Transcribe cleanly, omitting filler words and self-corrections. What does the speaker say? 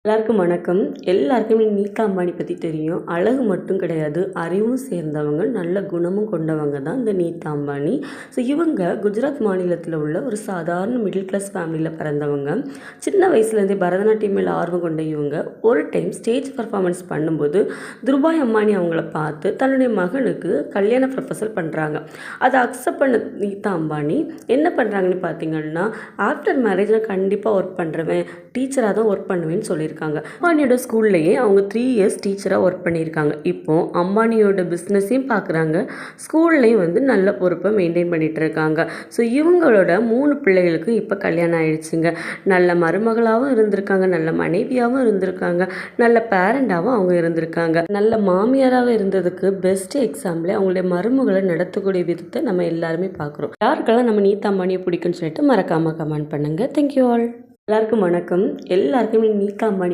எல்லாருக்கும் வணக்கம். எல்லாருக்குமே நீதா அம்பானி பற்றி தெரியும். அழகு மட்டும் கிடையாது, அறிவும் சேர்ந்தவங்க, நல்ல குணமும் கொண்டவங்க தான் இந்த நீதா அம்பானி. ஸோ இவங்க குஜராத் மாநிலத்தில் உள்ள ஒரு சாதாரண மிடில் கிளாஸ் ஃபேமிலியில் பிறந்தவங்க. சின்ன வயசுலேருந்தே பரதநாட்டியம் மேலே ஆர்வம் கொண்ட இவங்க ஒரு டைம் ஸ்டேஜ் பர்ஃபார்மன்ஸ் பண்ணும்போது துருபாய் அம்பானி அவங்கள பார்த்து தன்னுடைய மகனுக்கு கல்யாண ப்ரப்போசல் பண்ணுறாங்க. அதை அக்செப்ட் பண்ண நீதா அம்பானி என்ன பண்ணுறாங்கன்னு பார்த்தீங்கன்னா, ஆஃப்டர் மேரேஜ் நான் கண்டிப்பாக ஒர்க் பண்ணுறேன், டீச்சராக தான் ஒர்க் பண்ணுவேன்னு சொல்லியிருக்காங்க. அம்பானியோட ஸ்கூல்லையே அவங்க 3 இயர்ஸ் டீச்சராக ஒர்க் பண்ணியிருக்காங்க. இப்போது அம்பானியோட பிஸ்னஸையும் பார்க்குறாங்க, ஸ்கூல்லையும் நல்ல பொறுப்பை மெயின்டைன் பண்ணிகிட்டு இருக்காங்க. ஸோ இவங்களோட 3 பிள்ளைகளுக்கு இப்போ கல்யாணம் ஆயிடுச்சுங்க. நல்ல மருமகளாகவும் இருந்திருக்காங்க, நல்ல மனைவியாகவும் இருந்திருக்காங்க, நல்ல பேரண்டாகவும் அவங்க இருந்திருக்காங்க. நல்ல மாமியாராகவும் இருந்ததுக்கு பெஸ்ட் எக்ஸாம்பிளே அவங்களுடைய மருமகளை நடத்தக்கூடிய விதத்தை நம்ம எல்லாருமே பார்க்குறோம். யாருக்கெல்லாம் நம்ம நீதா அம்பானியை பிடிக்குன்னு சொல்லிட்டு மறக்காமல் கமெண்ட் பண்ணுங்கள். Thank you all. எல்லாருக்கும் வணக்கம். எல்லாருக்குமே நீதா அம்பானி